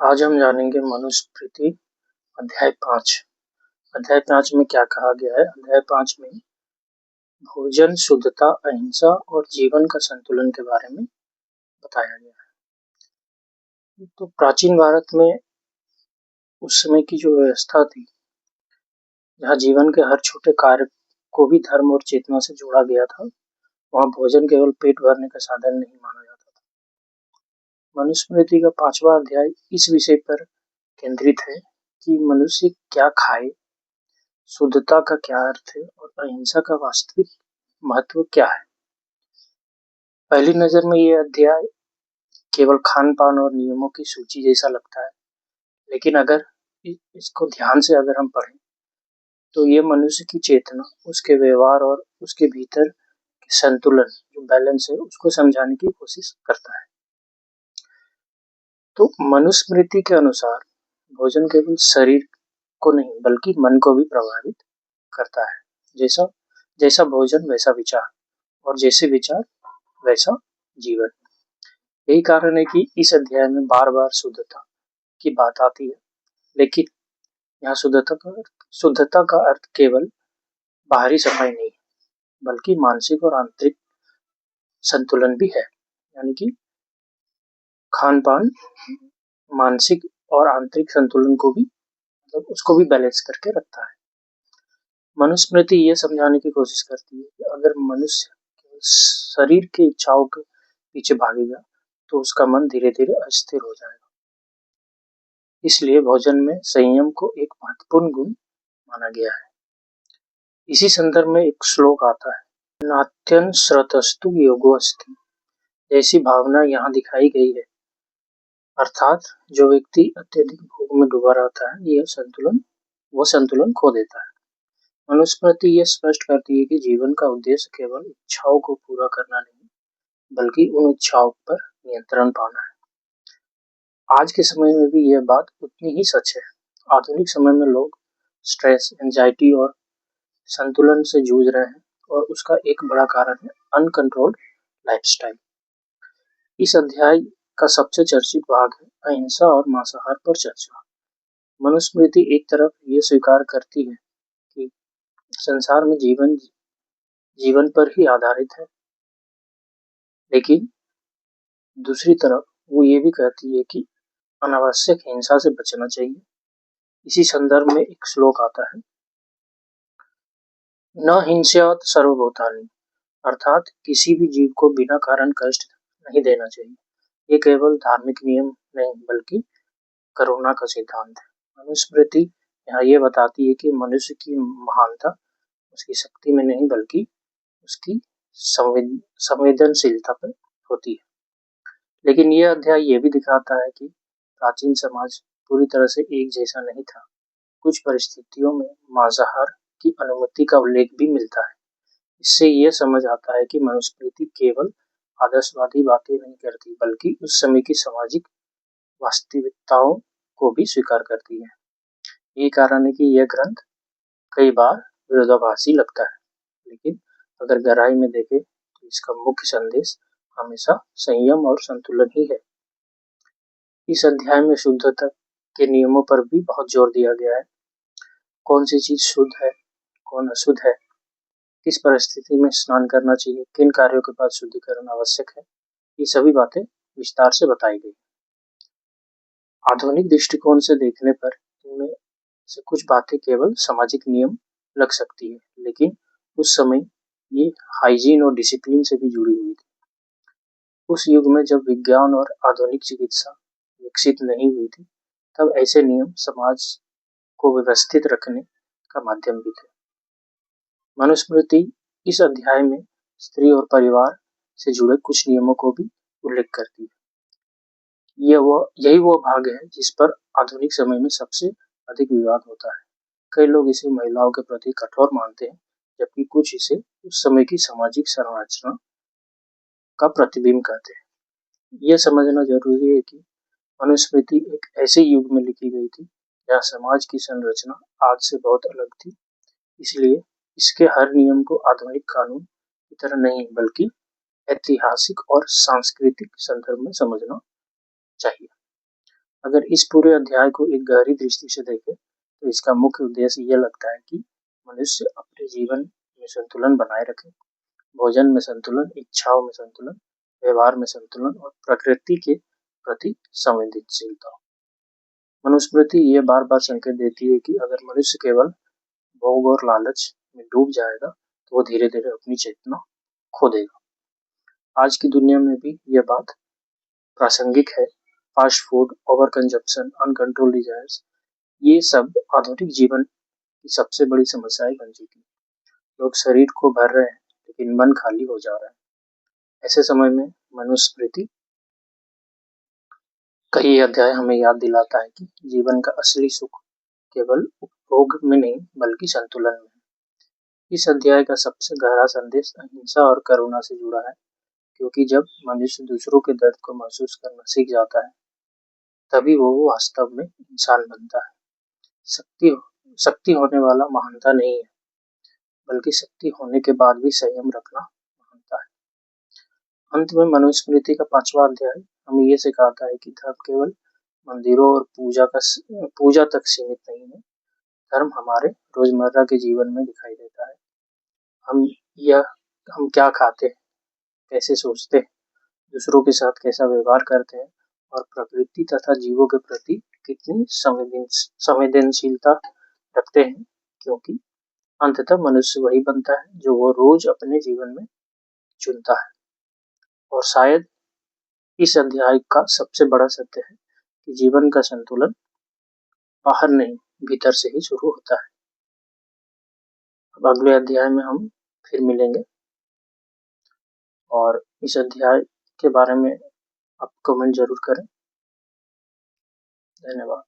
आज हम जानेंगे मनुस्मृति अध्याय 5। अध्याय 5 में क्या कहा गया है? अध्याय 5 में भोजन, शुद्धता, अहिंसा और जीवन का संतुलन के बारे में बताया गया है। तो प्राचीन भारत में उस समय की जो व्यवस्था थी, जहाँ जीवन के हर छोटे कार्य को भी धर्म और चेतना से जोड़ा गया था, वहाँ भोजन केवल पेट भरने का साधन नहीं माना जाता था। मनुस्मृति का 5वां अध्याय इस विषय पर केंद्रित है कि मनुष्य क्या खाए, शुद्धता का क्या अर्थ है और अहिंसा का वास्तविक महत्व क्या है। पहली नजर में यह अध्याय केवल खान पान और नियमों की सूची जैसा लगता है, लेकिन अगर इसको ध्यान से अगर हम पढ़ें तो ये मनुष्य की चेतना, उसके व्यवहार और उसके भीतर के संतुलन, जो बैलेंस है, उसको समझाने की कोशिश करता है। तो मनुस्मृति के अनुसार भोजन केवल शरीर को नहीं बल्कि मन को भी प्रभावित करता है। जैसा जैसा भोजन वैसा विचार, और जैसे विचार वैसा जीवन। यही कारण है कि इस अध्याय में बार बार शुद्धता की बात आती है, लेकिन यहाँ शुद्धता का अर्थ केवल बाहरी सफाई नहीं बल्कि मानसिक और आंतरिक संतुलन भी है। यानी कि खान पान मानसिक और आंतरिक संतुलन को भी, मतलब उसको भी बैलेंस करके रखता है। मनुस्मृति यह समझाने की कोशिश करती है कि अगर मनुष्य शरीर की इच्छाओं के पीछे भागेगा तो उसका मन धीरे धीरे अस्थिर हो जाएगा। इसलिए भोजन में संयम को एक महत्वपूर्ण गुण माना गया है। इसी संदर्भ में एक श्लोक आता है, नात्यन श्रतस्तु योगो अस्ति। ऐसी भावना यहाँ दिखाई गई है, अर्थात जो व्यक्ति अत्यधिक भोग में डूबा रहता है, वो संतुलन खो देता है। मनुस्मृति यह स्पष्ट करती है कि जीवन का उद्देश्य केवल इच्छाओं को पूरा करना नहीं बल्कि उन इच्छाओं पर नियंत्रण पाना है। आज के समय में भी यह बात उतनी ही सच है। आधुनिक समय में लोग स्ट्रेस, एंजाइटी और संतुलन से जूझ रहे हैं, और उसका एक बड़ा कारण है अनकंट्रोल्ड लाइफस्टाइल। इस अध्याय का सबसे चर्चित भाग है अहिंसा और मांसाहार पर चर्चा। मनुस्मृति एक तरफ ये स्वीकार करती है कि संसार में जीवन पर ही आधारित है, लेकिन दूसरी तरफ वो ये भी कहती है कि अनावश्यक हिंसा से बचना चाहिए। इसी संदर्भ में एक श्लोक आता है, न हिंस्यात सर्वभूतानि, अर्थात किसी भी जीव को बिना कारण कष्ट नहीं देना चाहिए। ये केवल धार्मिक नियम नहीं बल्कि करुणा का सिद्धांत है। मनुस्मृति यहाँ ये बताती है कि मनुष्य की महानता उसकी शक्ति में नहीं बल्कि उसकी संवेदनशीलता पर होती है। लेकिन यह अध्याय ये भी दिखाता है कि प्राचीन समाज पूरी तरह से एक जैसा नहीं था। कुछ परिस्थितियों में मांसाहार की अनुमति का उल्लेख भी मिलता है। इससे यह समझ आता है कि मनुस्मृति केवल आदर्शवादी बातें नहीं करती बल्कि उस समय की सामाजिक वास्तविकताओं को भी स्वीकार करती है। यही कारण है कि यह ग्रंथ कई बार विरोधाभासी लगता है, लेकिन अगर गहराई में देखें तो इसका मुख्य संदेश हमेशा संयम और संतुलन ही है। इस अध्याय में शुद्धता के नियमों पर भी बहुत जोर दिया गया है। कौन सी चीज शुद्ध है, कौन अशुद्ध है, किस परिस्थिति में स्नान करना चाहिए, किन कार्यों के बाद शुद्धिकरण आवश्यक है, ये सभी बातें विस्तार से बताई गई। आधुनिक दृष्टिकोण से देखने पर इनमें से कुछ बातें केवल सामाजिक नियम लग सकती है, लेकिन उस समय ये हाइजीन और डिसिप्लिन से भी जुड़ी हुई थी। उस युग में जब विज्ञान और आधुनिक चिकित्सा विकसित नहीं हुई थी, तब ऐसे नियम समाज को व्यवस्थित रखने का माध्यम भी थे। मनुस्मृति इस अध्याय में स्त्री और परिवार से जुड़े कुछ नियमों को भी उल्लेख करती है। यही वो भाग है जिस पर आधुनिक समय में सबसे अधिक विवाद होता है। कई लोग इसे महिलाओं के प्रति कठोर मानते हैं, जबकि कुछ इसे उस समय की सामाजिक संरचना का प्रतिबिंब कहते हैं। यह समझना जरूरी है कि मनुस्मृति एक ऐसे युग में लिखी गई थी जहाँ समाज की संरचना आज से बहुत अलग थी। इसलिए इसके हर नियम को आधुनिक कानून की तरह नहीं बल्कि ऐतिहासिक और सांस्कृतिक संदर्भ में समझना चाहिए। अगर इस पूरे अध्याय को एक गहरी दृष्टि से देखें तो इसका मुख्य उद्देश्य यह लगता है कि मनुष्य अपने जीवन में संतुलन बनाए रखे। भोजन में संतुलन, इच्छाओं में संतुलन, व्यवहार में संतुलन और प्रकृति के प्रति संवेदनशीलता। मनुस्मृति ये बार बार संकेत देती है कि अगर मनुष्य केवल भोग और लालच में डूब जाएगा तो वो धीरे धीरे अपनी चेतना खो देगा। आज की दुनिया में भी यह बात प्रासंगिक है। Fast food, over consumption, uncontrol desires, ये सब आधुनिक जीवन की सबसे बड़ी समस्याएं बन चुकी है। लोग शरीर को भर रहे हैं लेकिन मन खाली हो जा रहा है। ऐसे समय में मनुस्मृति का ये अध्याय हमें याद दिलाता है कि जीवन का असली सुख केवल उपभोग में नहीं बल्कि संतुलन में है। इस अध्याय का सबसे गहरा संदेश अहिंसा और करुणा से जुड़ा है, क्योंकि जब मनुष्य दूसरों के दर्द को महसूस करना सीख जाता है तभी वो वास्तव में इंसान बनता है। शक्ति शक्ति होने वाला महानता नहीं है, बल्कि शक्ति होने के बाद भी संयम रखना महानता है। अंत में मनुस्मृति का 5वां अध्याय हमें ये सिखाता है कि धर्म केवल मंदिरों और पूजा तक सीमित नहीं है। धर्म हमारे रोजमर्रा के जीवन में दिखाई देता है। हम यह हम क्या खाते हैं, कैसे सोचते हैं, दूसरों के साथ कैसा व्यवहार करते हैं और प्रकृति तथा जीवों के प्रति कितनी संवेदनशीलता रखते हैं, क्योंकि अंततः मनुष्य वही बनता है जो वो रोज अपने जीवन में चुनता है। और शायद इस अध्याय का सबसे बड़ा सत्य है कि जीवन का संतुलन बाहर नहीं, भीतर से ही शुरू होता है। अब अगले अध्याय में हम फिर मिलेंगे और इस अध्याय के बारे में आप कमेंट जरूर करें। धन्यवाद।